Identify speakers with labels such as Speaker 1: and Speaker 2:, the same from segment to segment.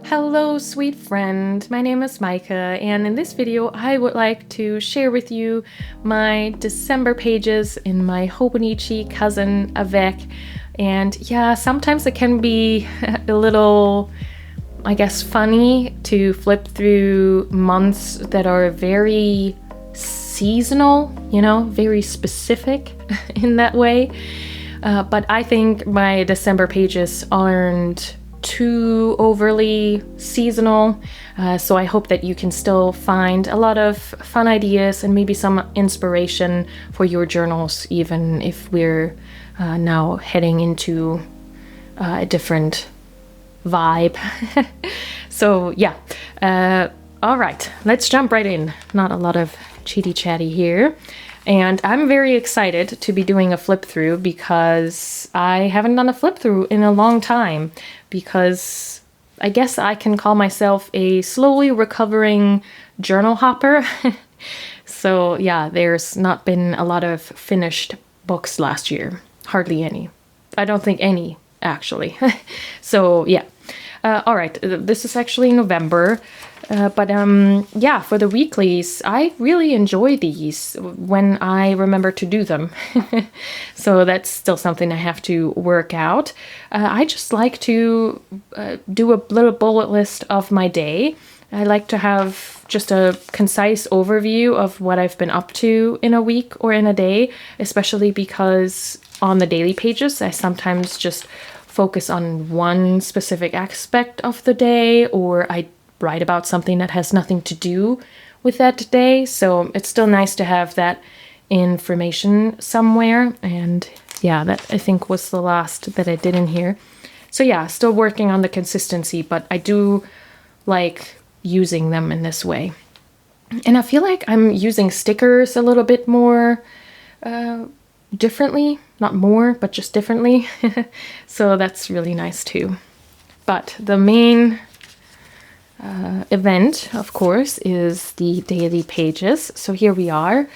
Speaker 1: Hello, sweet friend. My name is Micah, and in this video, I would like to share with you my December pages in my Hobonichi Cousin Avec. And yeah, sometimes it can be a little, I guess, funny to flip through months that are very seasonal, very specific in that way. But I think my December pages aren't too overly seasonal, so I hope that you can still find a lot of fun ideas and maybe some inspiration for your journals, even if we're now heading into a different vibe. So yeah, all right, let's jump right in. Not a lot of chitty chatty here. And I'm very excited to be doing a flip through because I haven't done a flip through in a long time, because I guess I can call myself a slowly recovering journal hopper. So yeah, there's not been a lot of finished books last year. Hardly any. I don't think any, actually. So yeah. All right, this is actually November. But yeah, for the weeklies, I really enjoy these when I remember to do them. So that's still something I have to work out. I just like to do a little bullet list of my day. I like to have just a concise overview of what I've been up to in a week or in a day, especially because on the daily pages, I sometimes just focus on one specific aspect of the day, or I write about something that has nothing to do with that day. So it's still nice to have that information somewhere. And yeah, that I think was the last that I did in here. So yeah, still working on the consistency, but I do like using them in this way. And I feel like I'm using stickers a little bit more differently. Not more, but just differently. So that's really nice too. But the main event, of course, is the daily pages. So here we are.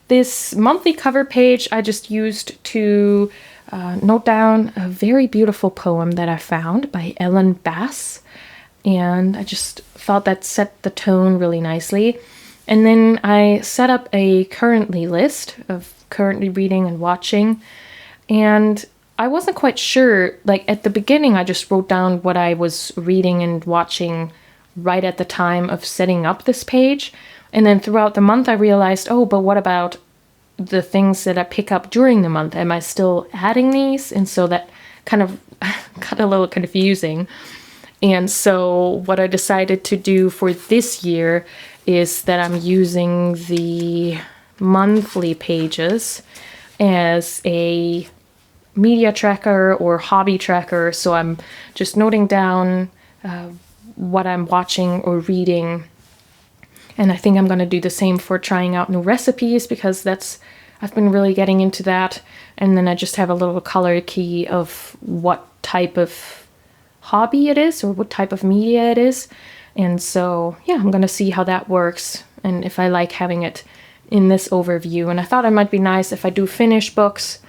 Speaker 1: This monthly cover page I just used to note down a very beautiful poem that I found by Ellen Bass. And I just thought that set the tone really nicely. And then I set up a currently list of currently reading and watching. And I wasn't quite sure, like at the beginning, I just wrote down what I was reading and watching right at the time of setting up this page. And then throughout the month, I realized, oh, but what about the things that I pick up during the month? Am I still adding these? And so that kind of got a little confusing. And so what I decided to do for this year is that I'm using the monthly pages as a media tracker or hobby tracker. So I'm just noting down what I'm watching or reading. And I think I'm going to do the same for trying out new recipes, because I've been really getting into that. And then I just have a little color key of what type of hobby it is or what type of media it is. And so, yeah, I'm going to see how that works and if I like having it in this overview. And I thought it might be nice if I do finish books,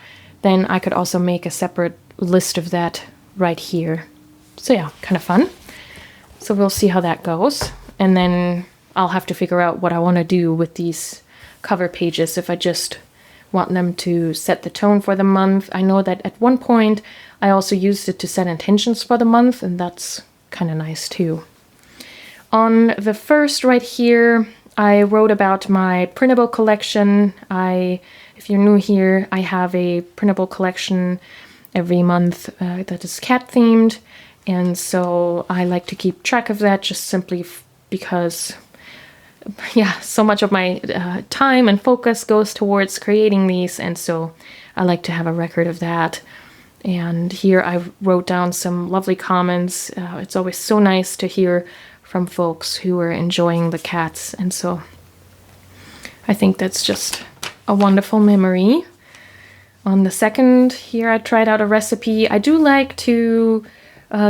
Speaker 1: then I could also make a separate list of that right here. So yeah, kind of fun. So we'll see how that goes. And then I'll have to figure out what I want to do with these cover pages, if I just want them to set the tone for the month. I know that at one point I also used it to set intentions for the month, and that's kind of nice too. On the first right here, I wrote about my printable collection. If you're new here, I have a printable collection every month that is cat themed. And so I like to keep track of that, just simply because, yeah, so much of my time and focus goes towards creating these. And so I like to have a record of that. And here I wrote down some lovely comments. It's always so nice to hear from folks who are enjoying the cats. And so I think that's just a wonderful memory. On the second here, I tried out a recipe. I do like to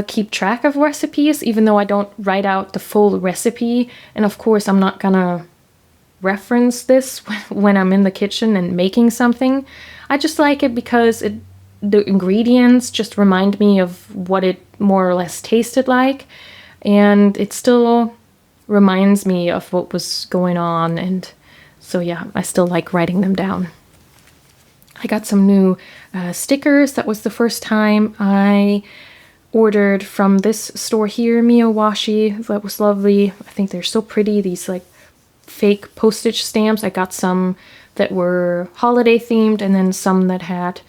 Speaker 1: keep track of recipes, even though I don't write out the full recipe. And of course, I'm not gonna reference this when I'm in the kitchen and making something. I just like it because the ingredients just remind me of what it more or less tasted like. and it still reminds me of what was going on, and so yeah, I still like writing them down. I got some new stickers. That was the first time I ordered from this store here, Miyowashi. That was lovely. I think they're so pretty, these like fake postage stamps. I got some that were holiday themed, and then some that had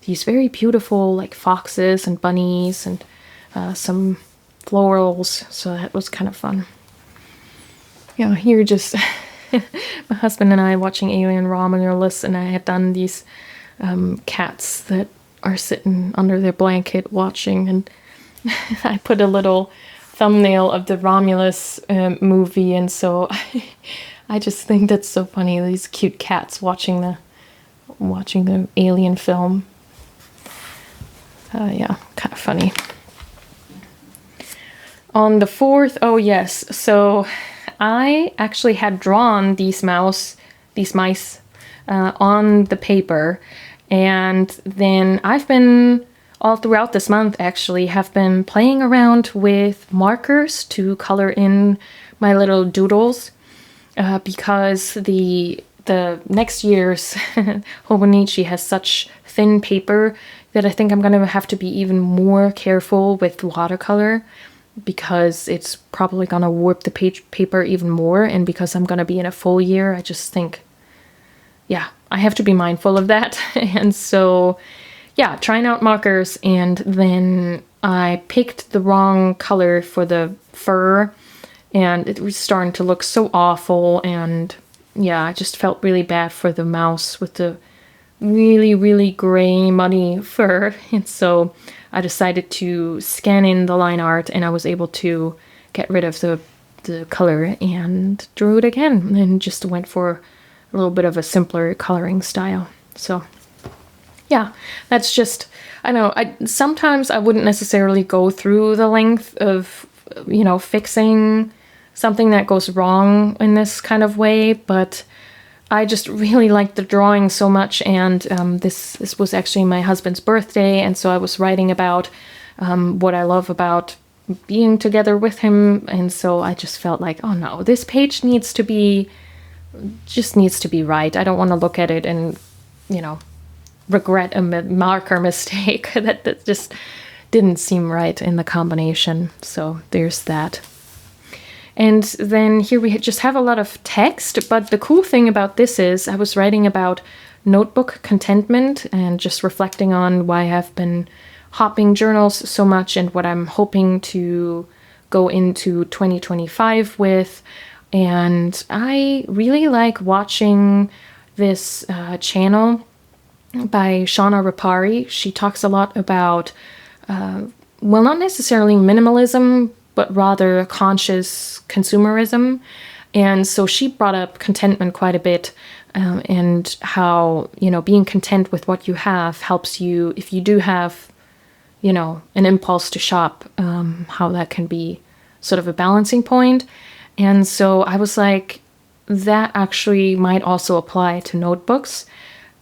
Speaker 1: these very beautiful like foxes and bunnies and some florals, so that was kind of fun. Yeah, here just my husband and I watching Alien Romulus, and I had done these cats that are sitting under their blanket watching, and I put a little thumbnail of the Romulus movie, and so I just think that's so funny, these cute cats watching the Alien film. Yeah, kind of funny. On the 4th, oh yes, so I actually had drawn these mice on the paper, and then I've been all throughout this month actually have been playing around with markers to color in my little doodles, because the next year's Hobonichi has such thin paper that I think I'm gonna have to be even more careful with watercolor, because it's probably gonna warp the paper even more, and because I'm gonna be in a full year, I just think, yeah, I have to be mindful of that. And so, yeah, trying out markers, and then I picked the wrong color for the fur, and it was starting to look so awful, and yeah, I just felt really bad for the mouse with the really, really gray, muddy fur, and so I decided to scan in the line art, and I was able to get rid of the color and drew it again, and just went for a little bit of a simpler coloring style. So yeah, that's just, I know, sometimes I wouldn't necessarily go through the length of, you know, fixing something that goes wrong in this kind of way, but I just really liked the drawing so much, and this was actually my husband's birthday, and so I was writing about what I love about being together with him, and so I just felt like, oh no, this page needs to be right. I don't want to look at it and, you know, regret a marker mistake. that just didn't seem right in the combination, so there's that. And then here we just have a lot of text, but the cool thing about this is I was writing about notebook contentment and just reflecting on why I've been hopping journals so much and what I'm hoping to go into 2025 with. And I really like watching this channel by Shawna Ripari. She talks a lot about, well, not necessarily minimalism, but rather conscious consumerism. And so she brought up contentment quite a bit, and how, you know, being content with what you have helps you, if you do have, you know, an impulse to shop, how that can be sort of a balancing point. And so I was like, that actually might also apply to notebooks.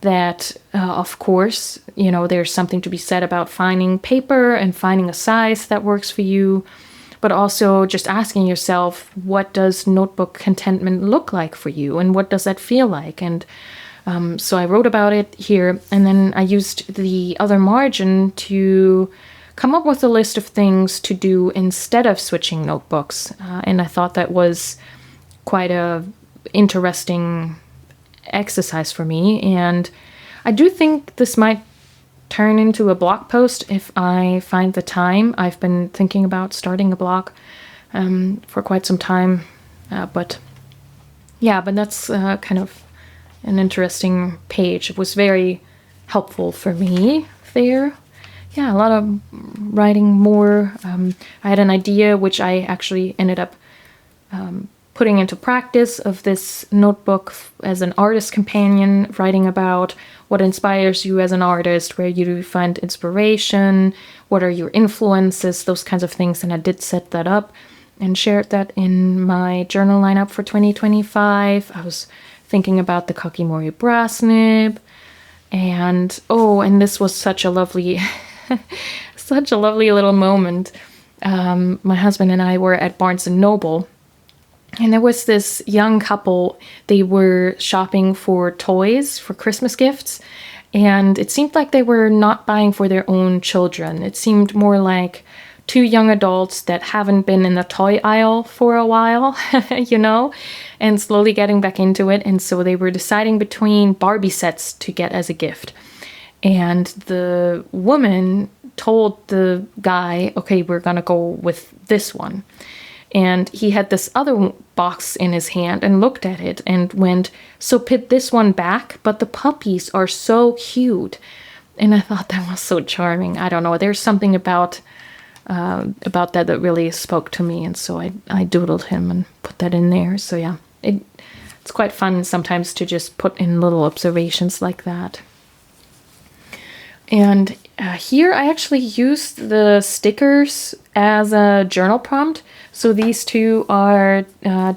Speaker 1: That, of course, you know, there's something to be said about finding paper and finding a size that works for you, but also just asking yourself, what does notebook contentment look like for you, and what does that feel like? And so I wrote about it here, and then I used the other margin to come up with a list of things to do instead of switching notebooks. And I thought that was quite a interesting exercise for me, and I do think this might turn into a blog post if I find the time. I've been thinking about starting a blog for quite some time, but that's kind of an interesting page. It was very helpful for me there. Yeah, a lot of writing more. I had an idea which I actually ended up putting into practice, of this notebook as an artist companion, writing about what inspires you as an artist, where you find inspiration, what are your influences, those kinds of things. And I did set that up and shared that in my journal lineup for 2025. I was thinking about the Kakimori brass nib, and this was such a lovely such a lovely little moment. my husband and I were at Barnes & Noble, and there was this young couple. They were shopping for toys for Christmas gifts, and it seemed like they were not buying for their own children. It seemed more like two young adults that haven't been in the toy aisle for a while, and slowly getting back into it. And so they were deciding between Barbie sets to get as a gift. And the woman told the guy, okay, we're going to go with this one. And he had this other box in his hand and looked at it and went, so put this one back, but the puppies are so cute. And I thought that was so charming. I don't know. There's something about that really spoke to me. And so I doodled him and put that in there. So yeah, it's quite fun sometimes to just put in little observations like that. And here I actually used the stickers as a journal prompt. So these two are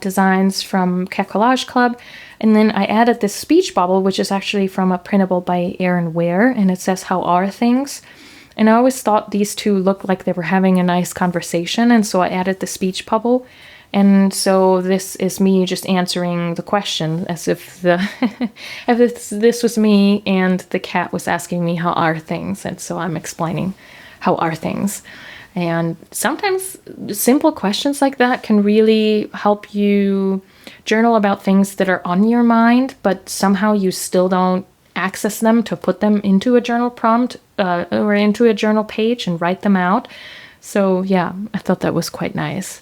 Speaker 1: designs from Cat Collage Club. And then I added this speech bubble, which is actually from a printable by Erin Ware. And it says, how are things? And I always thought these two looked like they were having a nice conversation. And so I added the speech bubble. And so this is me just answering the question as if this was me and the cat was asking me, how are things? And so I'm explaining how are things. And sometimes simple questions like that can really help you journal about things that are on your mind, but somehow you still don't access them to put them into a journal prompt or into a journal page and write them out. So yeah, I thought that was quite nice.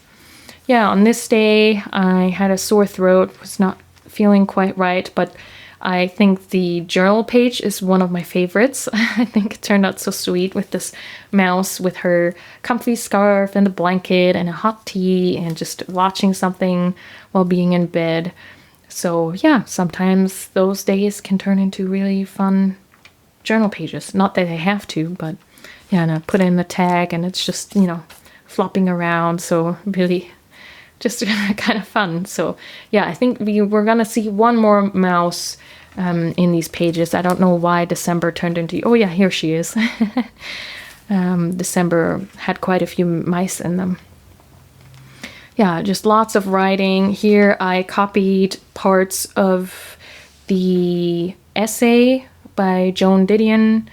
Speaker 1: Yeah, on this day, I had a sore throat, was not feeling quite right, but I think the journal page is one of my favorites. I think it turned out so sweet with this mouse with her comfy scarf and a blanket and a hot tea and just watching something while being in bed. So yeah, sometimes those days can turn into really fun journal pages. Not that they have to, but yeah, and I put in the tag and it's just, flopping around. So really just kind of fun. So yeah, I think we're gonna see one more mouse in these pages. I don't know why December turned into, oh yeah, here she is. December had quite a few mice in them. Yeah, just lots of writing. Here I copied parts of the essay by Joan Didion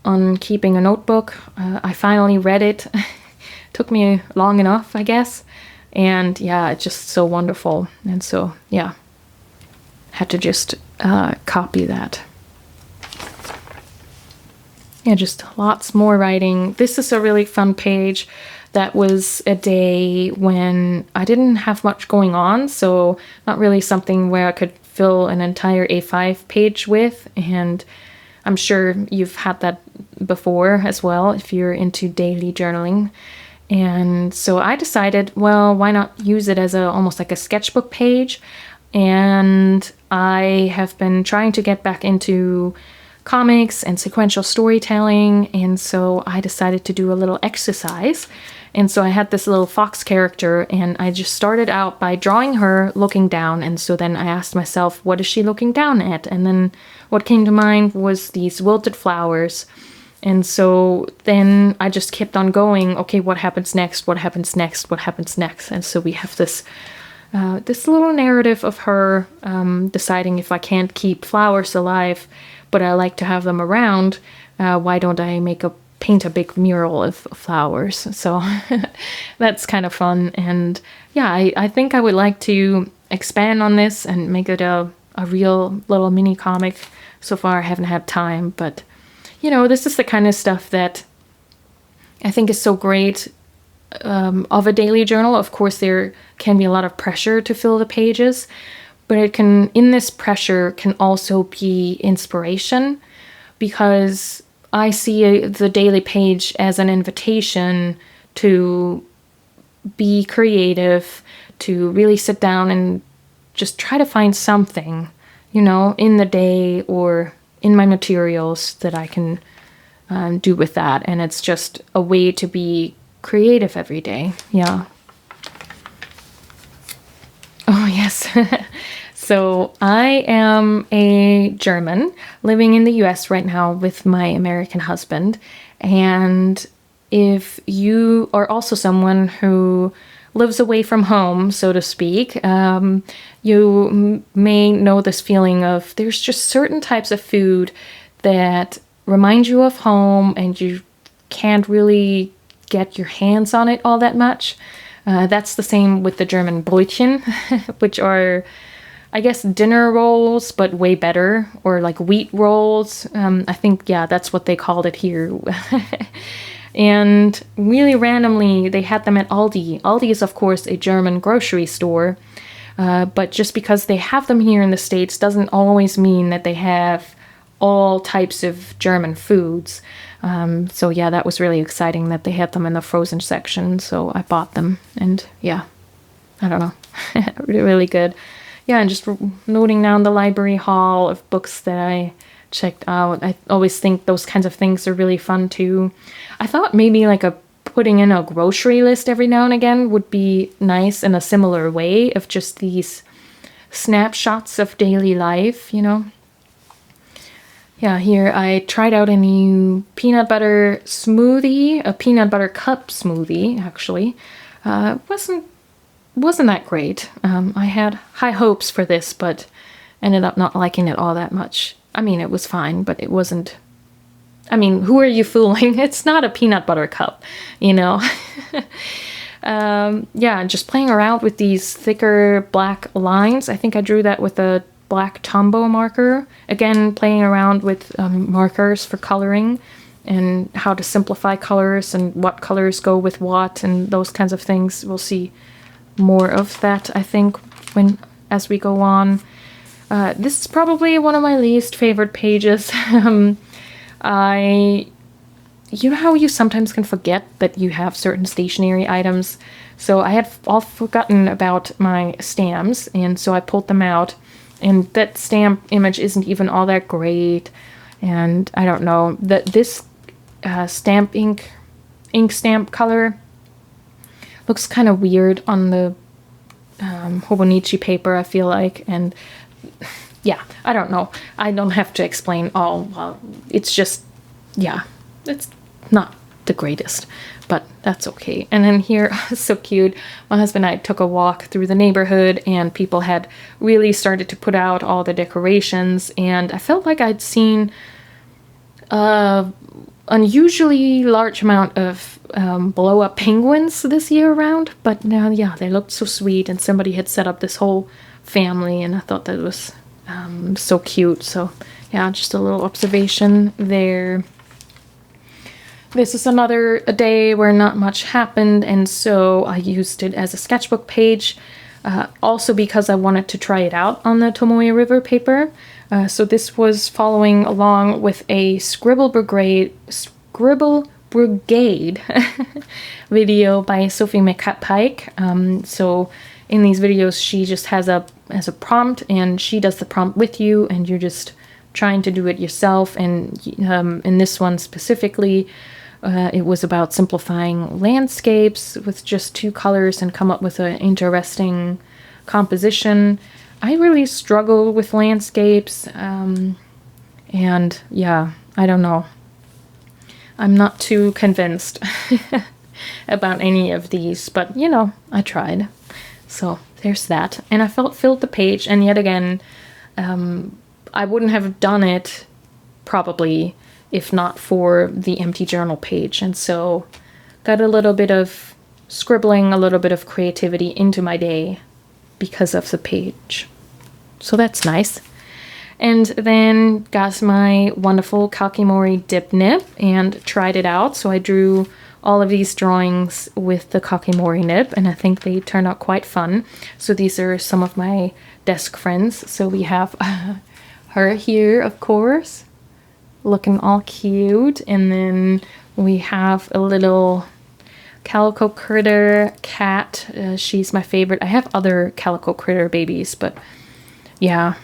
Speaker 1: on keeping a notebook. I finally read it. Took me long enough, I guess. And yeah, it's just so wonderful. And so, yeah, had to just copy that. Yeah, just lots more writing. This is a really fun page. That was a day when I didn't have much going on, so not really something where I could fill an entire A5 page with. And I'm sure you've had that before as well if you're into daily journaling. And so I decided, well, why not use it as almost like a sketchbook page? And I have been trying to get back into comics and sequential storytelling, and so I decided to do a little exercise. And so I had this little fox character, and I just started out by drawing her looking down. And so then I asked myself, what is she looking down at? And then what came to mind was these wilted flowers. And so then I just kept on going, okay, what happens next? What happens next? What happens next? And so we have this little narrative of her deciding, if I can't keep flowers alive, but I like to have them around, why don't I paint a big mural of flowers? So that's kind of fun. And yeah, I think I would like to expand on this and make it a real little mini comic. So far I haven't had time, but this is the kind of stuff that I think is so great of a daily journal. Of course, there can be a lot of pressure to fill the pages, but in this pressure can also be inspiration, because I see the daily page as an invitation to be creative, to really sit down and just try to find something, in the day or in my materials that I can do with that. And it's just a way to be creative every day. Yeah. Oh, yes. So I am a German living in the US right now with my American husband. And if you are also someone who lives away from home, so to speak, you may know this feeling of there's just certain types of food that remind you of home and you can't really get your hands on it all that much. That's the same with the German Brötchen, which are, I guess, dinner rolls, but way better, or like wheat rolls. I think, yeah, that's what they called it here. And really randomly, they had them at Aldi. Aldi is, of course, a German grocery store, but just because they have them here in the States doesn't always mean that they have all types of German foods. So yeah, that was really exciting that they had them in the frozen section, so I bought them, and yeah, I don't know, really good. Yeah, and just noting down the library haul of books that I checked out. I always think those kinds of things are really fun too. I thought maybe like putting in a grocery list every now and again would be nice in a similar way, of just these snapshots of daily life, you know. Yeah, here I tried out a new peanut butter smoothie, a peanut butter cup smoothie, actually. Wasn't that great. I had high hopes for this, but ended up not liking it all that much. I mean, it was fine, but it wasn't... I mean, who are you fooling? It's not a peanut butter cup, you know? Yeah, just playing around with these thicker black lines. I think I drew that with a black Tombow marker. Again, playing around with markers for coloring and how to simplify colors and what colors go with what and those kinds of things. We'll see more of that, I think, as we go on. This is probably one of my least favorite pages. You know how you sometimes can forget that you have certain stationery items? So I had all forgotten about my stamps, and so I pulled them out, and that stamp image isn't even all that great, and I don't know, this stamp ink stamp color looks kind of weird on the Hobonichi paper, I feel like, and yeah, I don't know. I don't have to explain all. Well, it's just, yeah, it's not the greatest, but that's okay. And then here, so cute, my husband and I took a walk through the neighborhood, and people had really started to put out all the decorations, and I felt like I'd seen unusually large amount of blow-up penguins this year around, but now, yeah, they looked so sweet, and somebody had set up this whole family, and I thought that was so cute. So yeah, just a little observation there. This is another day where not much happened, and so I used it as a sketchbook page, also because I wanted to try it out on the Tomoe River paper. So this was following along with a Scribble Brigade video by Sophie McPike. So in these videos, she just has a prompt, and she does the prompt with you, and you're just trying to do it yourself. And in this one specifically, it was about simplifying landscapes with just 2 colors and come up with an interesting composition. I really struggle with landscapes, and yeah, I don't know. I'm not too convinced about any of these, but you know, I tried. So there's that. And I filled the page, and yet again, I wouldn't have done it probably if not for the empty journal page. And so got a little bit of scribbling, a little bit of creativity into my day because of the page. So that's nice. And then got my wonderful Kakimori dip nib and tried it out. So I drew all of these drawings with the Kakimori nib, and I think they turned out quite fun. So these are some of my desk friends. So we have her here, of course, looking all cute. And then we have a little calico critter cat. She's my favorite. I have other calico critter babies, but yeah,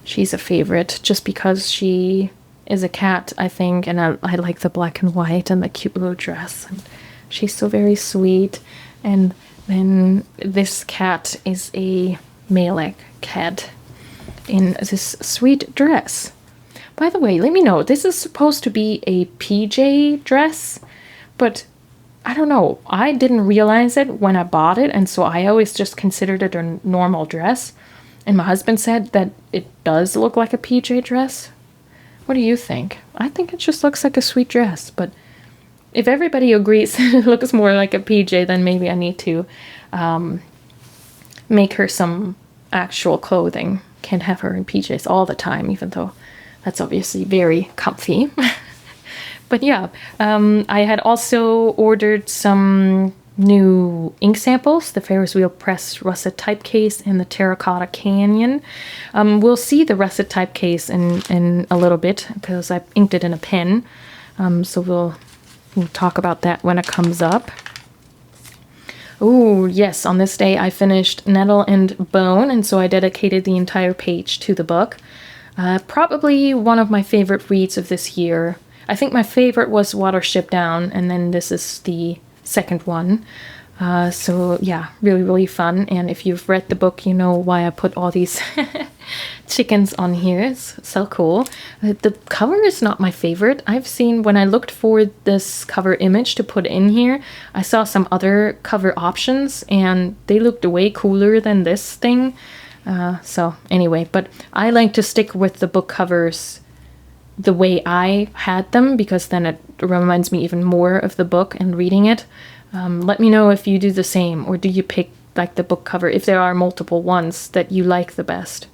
Speaker 1: she's a favorite just because she is a cat, I think, and I like the black and white and the cute little dress. And she's so very sweet. And then this cat is a Malek cat in this sweet dress. By the way, let me know, this is supposed to be a PJ dress, but I don't know, I didn't realize it when I bought it, and so I always just considered it a normal dress. And my husband said that it does look like a PJ dress. What do you think? I think it just looks like a sweet dress, but if everybody agrees it looks more like a PJ, then maybe I need to make her some actual clothing. Can't have her in PJs all the time, even though that's obviously very comfy. But yeah, I had also ordered some new ink samples, the Ferris Wheel Press Russet Typecase and the Terracotta Canyon. We'll see the Russet Typecase in a little bit because I inked it in a pen. So we'll talk about that when it comes up. Oh, yes, on this day I finished Nettle and Bone, and so I dedicated the entire page to the book. Probably one of my favorite reads of this year. I think my favorite was Watership Down, and then this is the second one. So yeah, really, really fun. And if you've read the book, you know why I put all these chickens on here. It's so cool. The cover is not my favorite. I've seen, when I looked for this cover image to put in here, I saw some other cover options and they looked way cooler than this thing. So anyway, but I like to stick with the book covers the way I had them, because then it reminds me even more of the book and reading it. Let me know if you do the same, or do you pick like the book cover, if there are multiple ones that you like the best.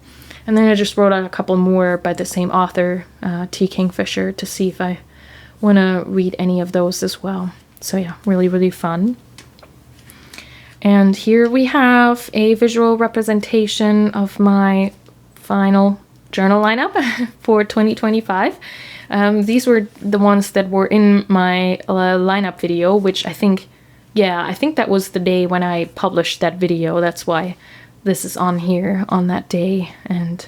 Speaker 1: And then I just wrote out a couple more by the same author, T. Kingfisher, to see if I want to read any of those as well. So yeah, really, really fun. And here we have a visual representation of my final journal lineup for 2025. These were the ones that were in my lineup video, which I think that was the day when I published that video. That's why this is on here on that day. And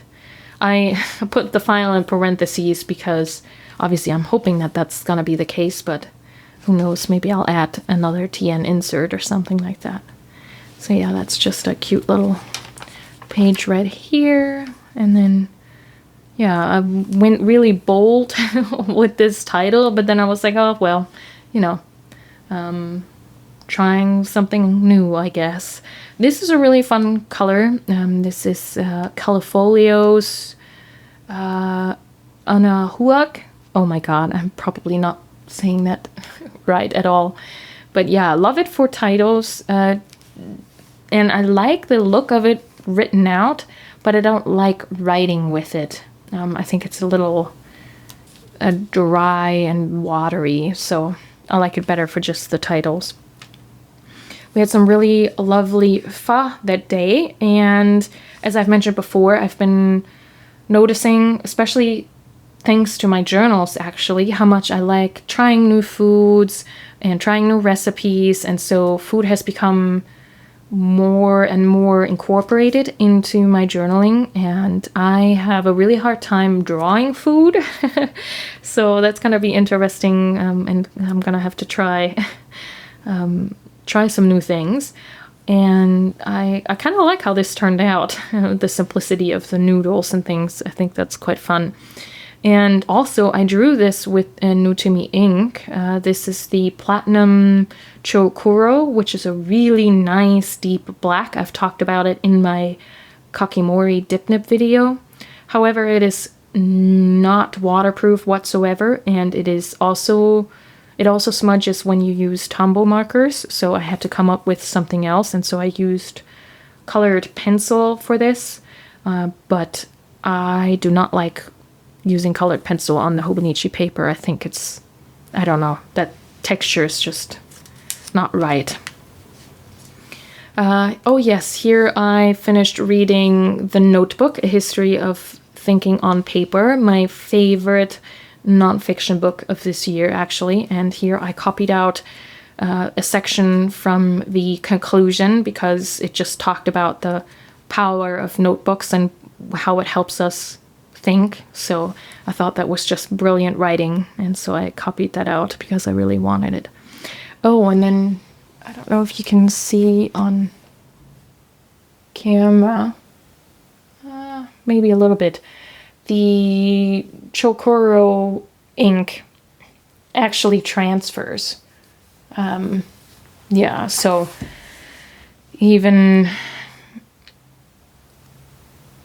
Speaker 1: I put the final in parentheses because obviously I'm hoping that that's gonna be the case, but who knows, maybe I'll add another TN insert or something like that. So yeah, that's just a cute little page right here. And then yeah, I went really bold with this title, but then I was like, oh, well, you know, trying something new, I guess. This is a really fun color. This is Califolios Anahuac. Oh my god, I'm probably not saying that right at all. But yeah, I love it for titles. And I like the look of it written out, but I don't like writing with it. I think it's a little dry and watery, so I like it better for just the titles. We had some really lovely pho that day, and as I've mentioned before, I've been noticing, especially thanks to my journals actually, how much I like trying new foods and trying new recipes, and so food has become more and more incorporated into my journaling, and I have a really hard time drawing food. So that's gonna be interesting, and I'm gonna have to try some new things. And I kind of like how this turned out, the simplicity of the noodles and things. I think that's quite fun. And also, I drew this with a new to me ink. This is the Platinum Chokuro, which is a really nice deep black. I've talked about it in my Kakimori dip nip video. However, it is not waterproof whatsoever, and it also smudges when you use Tombow markers, so I had to come up with something else, and so I used colored pencil for this, but I do not like using colored pencil on the Hobonichi paper. I think it's, I don't know, that texture is just not right. Oh yes, here I finished reading The Notebook, A History of Thinking on Paper, my favorite nonfiction book of this year actually, and here I copied out a section from the conclusion because it just talked about the power of notebooks and how it helps us think. So I thought that was just brilliant writing, and so I copied that out because I really wanted it. Oh, and then I don't know if you can see on camera, maybe a little bit, the Chokuro ink actually transfers. Yeah, so even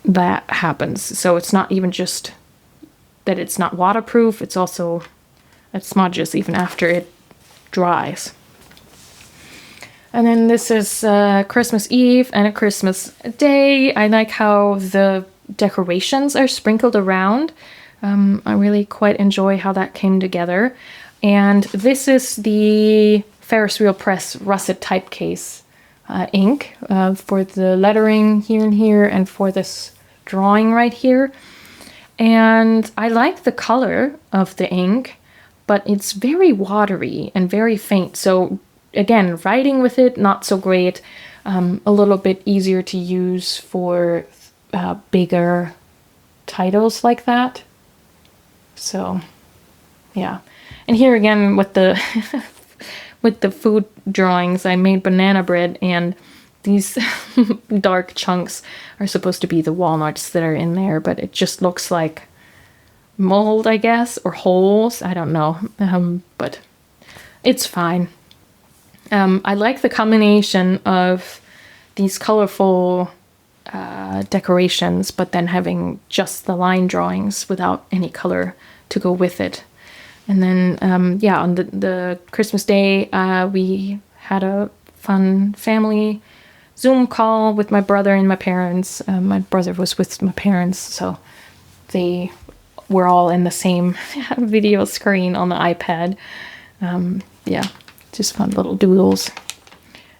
Speaker 1: that happens. So it's not even just that it's not waterproof, it's also, it smudges even after it dries. And then this is Christmas Eve and a Christmas Day. I like how the decorations are sprinkled around. I really quite enjoy how that came together. And this is the Ferris Wheel Press Russet Typecase ink for the lettering here and here, and for this drawing right here. And I like the color of the ink, but it's very watery and very faint. So again, writing with it, not so great. A little bit easier to use for bigger titles like that. So yeah. And here again with the with the food drawings, I made banana bread, and these dark chunks are supposed to be the walnuts that are in there, but it just looks like mold, I guess, or holes. I don't know, but it's fine. I like the combination of these colorful decorations, but then having just the line drawings without any color to go with it. And then, yeah, on the Christmas Day, we had a fun family Zoom call with my brother and my parents. My brother was with my parents, so they were all in the same video screen on the iPad. Yeah, just fun little doodles.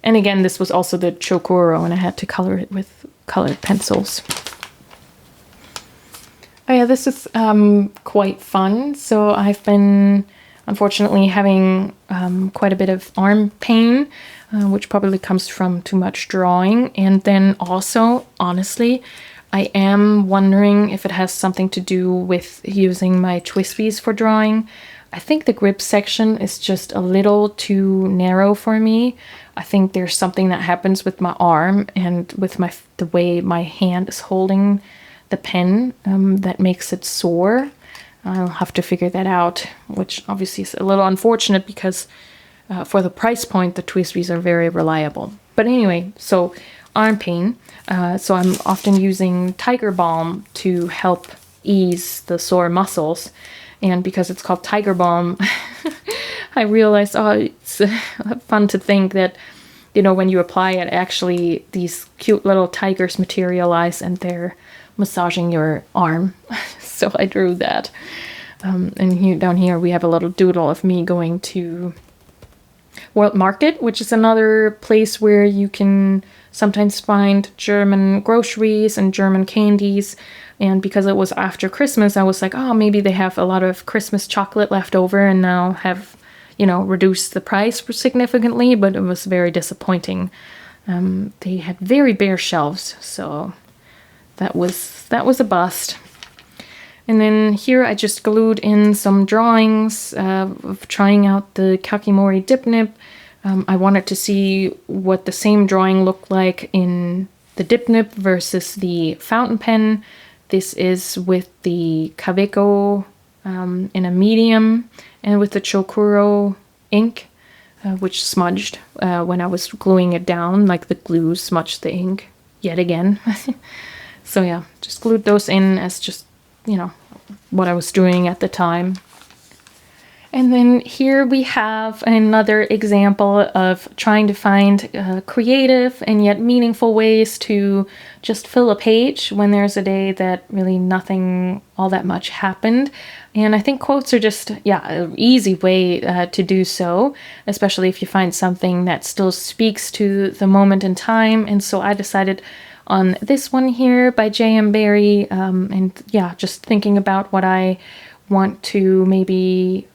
Speaker 1: And again, this was also the chokuro, and I had to color it with colored pencils. Oh yeah, this is quite fun. So I've been unfortunately having quite a bit of arm pain, which probably comes from too much drawing. And then also, honestly, I am wondering if it has something to do with using my Twispies for drawing. I think the grip section is just a little too narrow for me. I think there's something that happens with my arm and with the way my hand is holding the pen that makes it sore. I'll have to figure that out, which obviously is a little unfortunate because for the price point, the Twispies are very reliable. But anyway, so arm pain. So I'm often using Tiger Balm to help ease the sore muscles. And because it's called Tiger Balm, I realized, oh, it's fun to think that, you know, when you apply it, actually these cute little tigers materialize and they're massaging your arm. So I drew that. And here, down here we have a little doodle of me going to World Market, which is another place where you can sometimes find German groceries and German candies. And because it was after Christmas, I was like, oh, maybe they have a lot of Christmas chocolate left over and now have, you know, reduced the price significantly, but it was very disappointing. They had very bare shelves, so that was a bust. And then here I just glued in some drawings of trying out the Kakimori dip nib. I wanted to see what the same drawing looked like in the dip nib versus the fountain pen. This is with the Kaweco in a medium and with the Chokuro ink, which smudged when I was gluing it down, like the glue smudged the ink yet again. So yeah, just glued those in as just, you know, what I was doing at the time. And then here we have another example of trying to find creative and yet meaningful ways to just fill a page when there's a day that really nothing all that much happened. And I think quotes are just, yeah, an easy way to do so, especially if you find something that still speaks to the moment in time. And so I decided on this one here by J.M. Barrie. And yeah, just thinking about what I want to maybe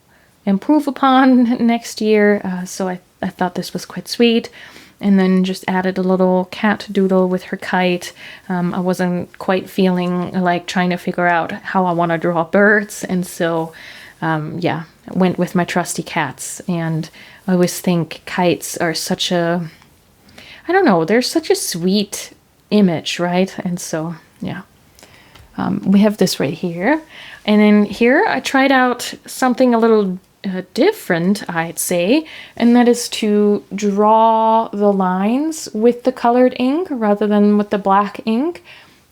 Speaker 1: improve upon next year. So I thought this was quite sweet. And then just added a little cat doodle with her kite. I wasn't quite feeling like trying to figure out how I want to draw birds. And so, yeah, I went with my trusty cats. And I always think kites are such a, I don't know, they're such a sweet image, right? And so, yeah. We have this right here. And then here I tried out something a little different, I'd say, and that is to draw the lines with the colored ink rather than with the black ink.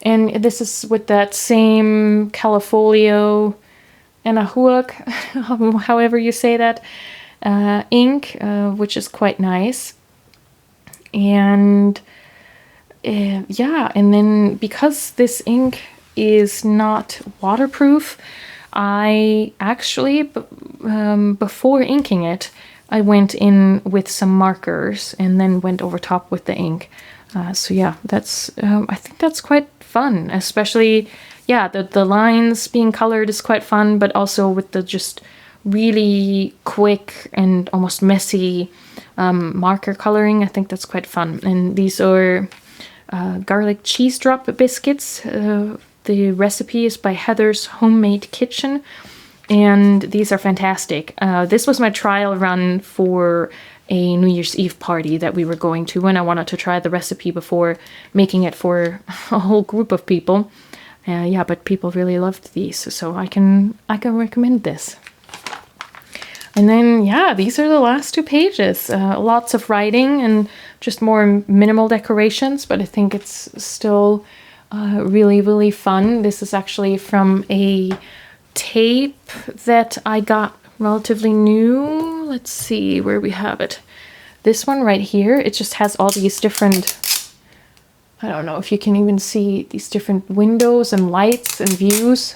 Speaker 1: And this is with that same Califolio and a hook, however you say that, ink, which is quite nice. And yeah, and then because this ink is not waterproof, I actually, before inking it, I went in with some markers and then went over top with the ink. So yeah, that's, I think that's quite fun, especially, yeah, the lines being colored is quite fun, but also with the just really quick and almost messy marker coloring, I think that's quite fun. And these are garlic cheese drop biscuits. The recipe is by Heather's Homemade Kitchen, and these are fantastic. This was my trial run for a New Year's Eve party that we were going to, and I wanted to try the recipe before making it for a whole group of people. Yeah, but people really loved these, so I can recommend this. And then, yeah, these are the last 2 pages. Lots of writing and just more minimal decorations, but I think it's still really, really fun. This is actually from a tape that I got relatively new. Let's see where we have it. This one right here, it just has all these different, I don't know if you can even see these different windows and lights and views.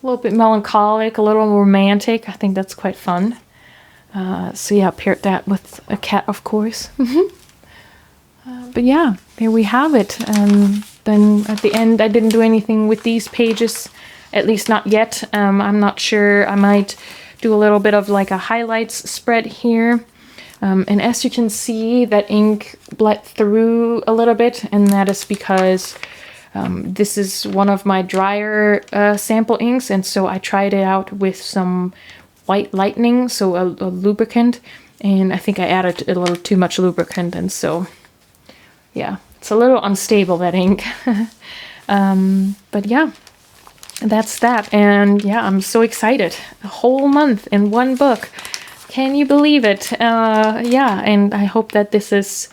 Speaker 1: A little bit melancholic, a little romantic. I think that's quite fun. So yeah, paired that with a cat, of course. But yeah, there we have it. Then at the end, I didn't do anything with these pages, at least not yet. I'm not sure. I might do a little bit of like a highlights spread here. And as you can see, that ink bled through a little bit, and that is because this is one of my drier sample inks, and so I tried it out with some white lightning, so a lubricant, and I think I added a little too much lubricant, and so yeah, it's a little unstable, that ink. But yeah, that's that. And yeah, I'm so excited. A whole month in one book. Can you believe it? Yeah, and I hope that this is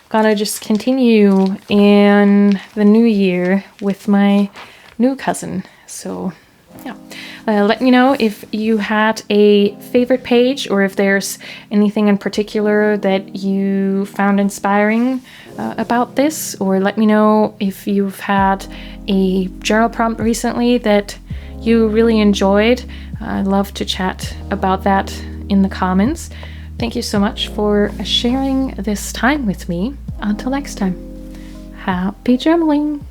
Speaker 1: gonna just continue in the new year with my new cousin. So yeah, let me know if you had a favorite page or if there's anything in particular that you found inspiring about this, or let me know if you've had a journal prompt recently that you really enjoyed. I'd love to chat about that in the comments. Thank you so much for sharing this time with me. Until next time, happy journaling!